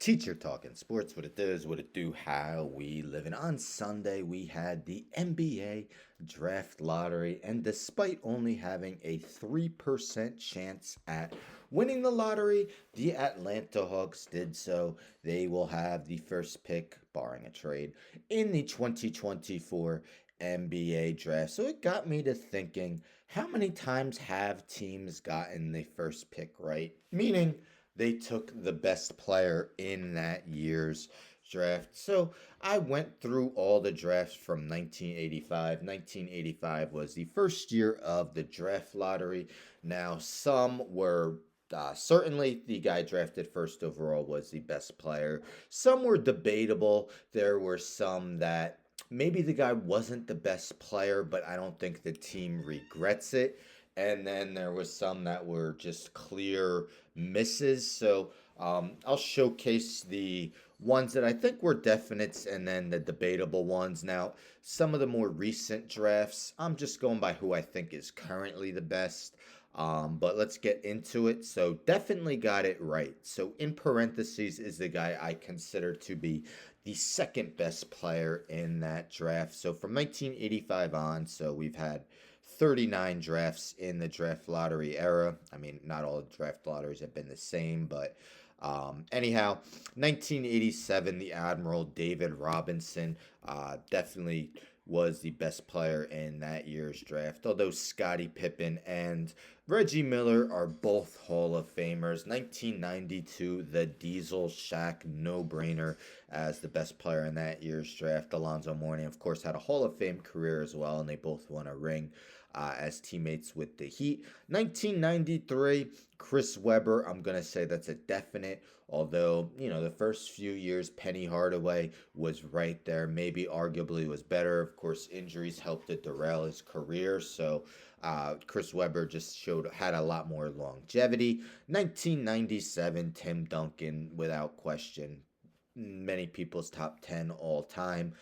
Teacher Talking Sports, what it does, what it do, how we live. And on Sunday, we had the NBA Draft Lottery. And despite only having a 3% chance at winning the lottery, the Atlanta Hawks did so. They will have the first pick, barring a trade, in the 2024 NBA Draft. So it got me to thinking, how many times have teams gotten the first pick right? Meaning, they took the best player in that year's draft. So I went through all the drafts from 1985. 1985 was the first year of the draft lottery. Now, some were certainly the guy drafted first overall was the best player. Some were debatable. There were some that maybe the guy wasn't the best player, but I don't think the team regrets it. And then there was some that were just clear misses. So I'll showcase the ones that I think were definites and then the debatable ones. Now, some of the more recent drafts, I'm just going by who I think is currently the best. But let's get into it. So, definitely got it right. So, in parentheses, is the guy I consider to be the second best player in that draft. So, from 1985 on, so we've had 39 drafts in the draft lottery era. I mean, not all the draft lotteries have been the same, but anyhow, 1987, the Admiral David Robinson definitely was the best player in that year's draft. Although Scottie Pippen and Reggie Miller are both Hall of Famers. 1992, the Diesel Shack no-brainer as the best player in that year's draft. Alonzo Mourning, of course, had a Hall of Fame career as well, and they both won a ring as teammates with the Heat. 1993, Chris Webber, I'm going to say that's a definite. Although, the first few years, Penny Hardaway was right there. Maybe arguably was better. Of course, injuries helped to derail his career. So, Chris Webber just had a lot more longevity. 1997, Tim Duncan, without question, many people's top 10 all time.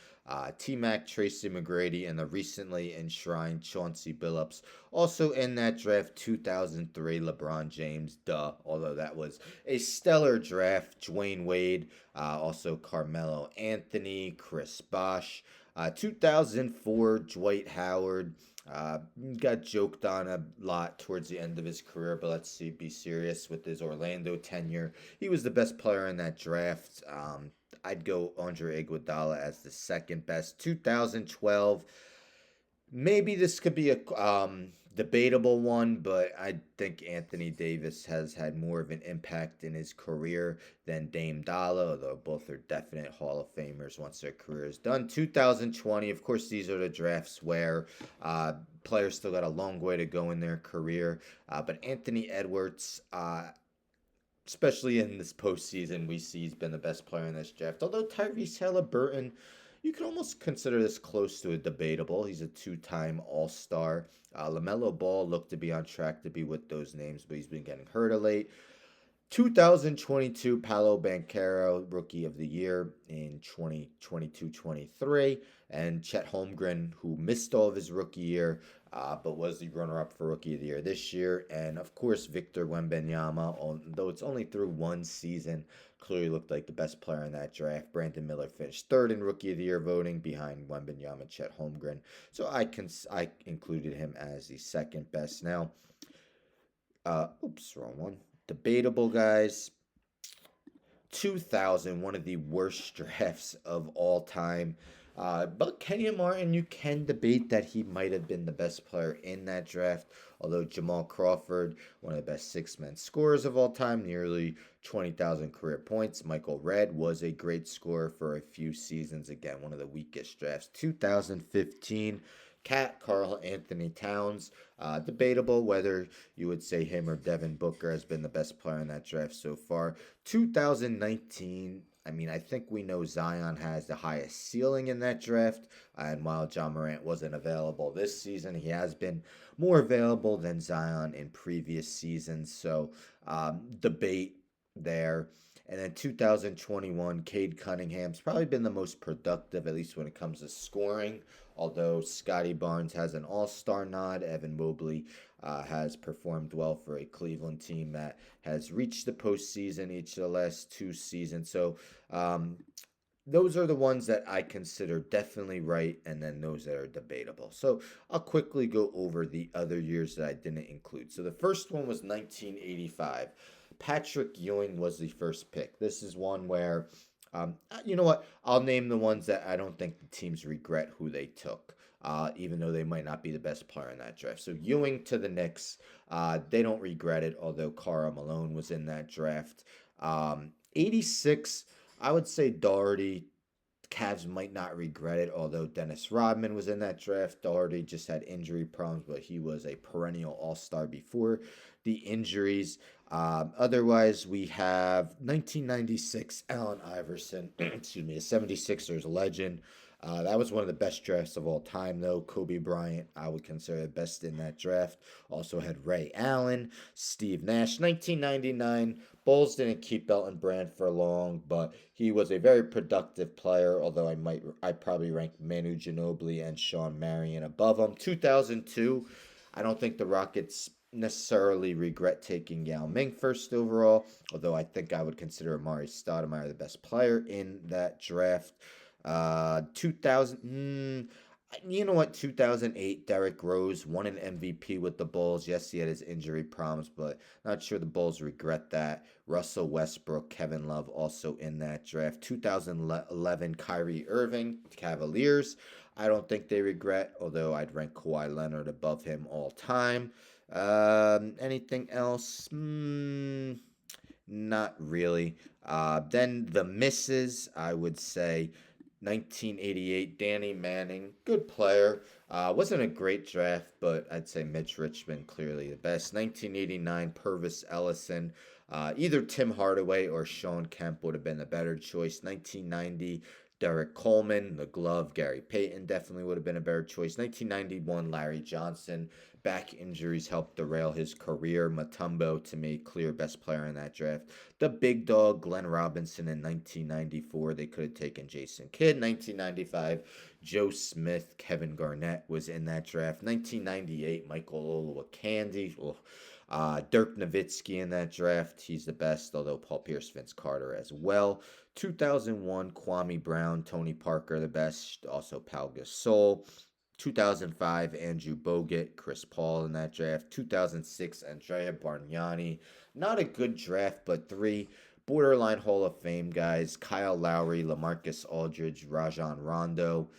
T Mac, Tracy McGrady, and the recently enshrined Chauncey Billups. Also in that draft, 2003, LeBron James, duh, although that was a stellar draft. Dwayne Wade, also Carmelo Anthony, Chris Bosh. 2004, Dwight Howard. Got joked on a lot towards the end of his career, but let's see, be serious with his Orlando tenure. He was the best player in that draft. I'd go Andre Iguodala as the second best. 2012. Maybe this could be a debatable one, but I think Anthony Davis has had more of an impact in his career than Dame Dollar, although both are definite Hall of Famers once their career is done. 2020, of course, these are the drafts where players still got a long way to go in their career. But Anthony Edwards, especially in this postseason, we see he's been the best player in this draft. Although Tyrese Halliburton, you can almost consider this close to a debatable. He's a two-time All-Star. LaMelo Ball looked to be on track to be with those names, but he's been getting hurt of late. 2022, Paolo Banchero, Rookie of the Year in 2022-23, and Chet Holmgren, who missed all of his rookie year, but was the runner-up for Rookie of the Year this year, and of course Victor Wembanyama, although it's only through one season, clearly looked like the best player in that draft. Brandon Miller finished third in Rookie of the Year voting behind Wembanyama, Chet Holmgren, so I included him as the second best. Now, oops, wrong one. Debatable, guys. 2000, one of the worst drafts of all time. But Kenyon Martin, you can debate that he might have been the best player in that draft. Although Jamal Crawford, one of the best six-man scorers of all time, nearly 20,000 career points. Michael Redd was a great scorer for a few seasons. Again, one of the weakest drafts. 2015, Karl Anthony Towns. Debatable whether you would say him or Devin Booker has been the best player in that draft so far. 2019, I mean, I think we know Zion has the highest ceiling in that draft. And while John Morant wasn't available this season, he has been more available than Zion in previous seasons. So, debate there. And then 2021, Cade Cunningham's probably been the most productive, at least when it comes to scoring. Although Scotty Barnes has an all-star nod, Evan Mobley has performed well for a Cleveland team that has reached the postseason each of the last 2 seasons. So those are the ones that I consider definitely right, and then those that are debatable. So I'll quickly go over the other years that I didn't include. So the first one was 1985. Patrick Ewing was the first pick. This is one where, you know what? I'll name the ones that I don't think the teams regret who they took. Even though they might not be the best player in that draft. So Ewing to the Knicks, they don't regret it, although Karl Malone was in that draft. 86, I would say Doherty. Cavs might not regret it, although Dennis Rodman was in that draft. Doherty just had injury problems, but he was a perennial all-star before the injuries. Otherwise, we have 1996 Allen Iverson, excuse me, a 76ers legend. That was one of the best drafts of all time, though. Kobe Bryant, I would consider the best in that draft. Also had Ray Allen, Steve Nash. 1999, Bulls didn't keep Elton Brand for long, but he was a very productive player, although I probably rank Manu Ginobili and Sean Marion above him. 2002, I don't think the Rockets necessarily regret taking Yao Ming first overall, although I think I would consider Amari Stoudemire the best player in that draft. 2000, you know what? 2008, Derrick Rose won an MVP with the Bulls. Yes, he had his injury problems, but not sure the Bulls regret that. Russell Westbrook, Kevin Love also in that draft. 2011, Kyrie Irving, Cavaliers. I don't think they regret, although I'd rank Kawhi Leonard above him all time. Anything else? Not really. Then the misses, I would say 1988, Danny Manning, good player. Wasn't a great draft, but I'd say Mitch Richmond clearly the best. 1989, Purvis Ellison. Either Tim Hardaway or Sean Kemp would have been the better choice. 1990, Derek Coleman, the glove, Gary Payton definitely would have been a better choice. 1991, Larry Johnson. Back injuries helped derail his career. Mutombo, to me, clear best player in that draft. The big dog, Glenn Robinson in 1994. They could have taken Jason Kidd. 1995, Joe Smith, Kevin Garnett was in that draft. 1998, Michael Olowokandi. Dirk Nowitzki in that draft. He's the best, although Paul Pierce, Vince Carter as well. 2001, Kwame Brown, Tony Parker, the best. Also, Pau Gasol. 2005, Andrew Bogut, Chris Paul in that draft. 2006, Andrea Bargnani. Not a good draft, but three borderline Hall of Fame guys. Kyle Lowry, LaMarcus Aldridge, Rajon Rondo.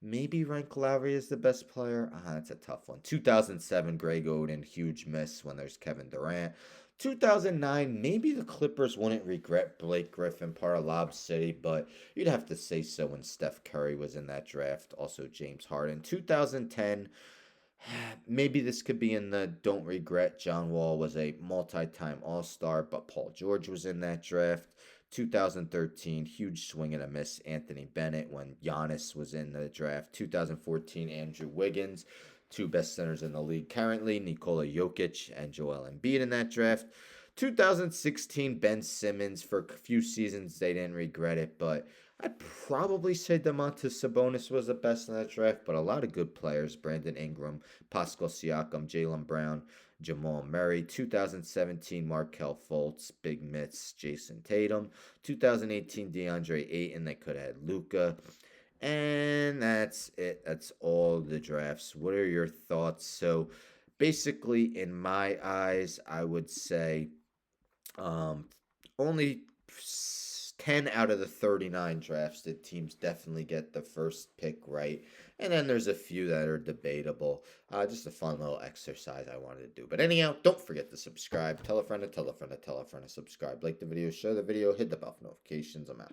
Maybe rank Lowry as the best player. That's a tough one. 2007, Greg Oden, huge miss when there's Kevin Durant. 2009, maybe the Clippers wouldn't regret Blake Griffin, part of Lob City, but you'd have to say so when Steph Curry was in that draft. Also, James Harden. 2010, maybe this could be in the don't regret. John Wall was a multi-time All-Star, but Paul George was in that draft. 2013, huge swing and a miss, Anthony Bennett when Giannis was in the draft. 2014, Andrew Wiggins. Two best centers in the league currently, Nikola Jokic and Joel Embiid in that draft. 2016, Ben Simmons. For a few seasons, they didn't regret it, but I'd probably say Domantas Sabonis was the best in that draft, but a lot of good players. Brandon Ingram, Pascal Siakam, Jaylen Brown, Jamal Murray. 2017, Markelle Fultz, Big Mitts, Jason Tatum. 2018, DeAndre Ayton. They could have had Luka. And that's it. That's all the drafts. What are your thoughts? So basically, in my eyes, I would say only 10 out of the 39 drafts did teams definitely get the first pick right. And then there's a few that are debatable. Just a fun little exercise I wanted to do. But anyhow, don't forget to subscribe. Tell a friend to tell a friend to tell a friend to subscribe. Like the video, share the video, hit the bell for notifications. I'm out.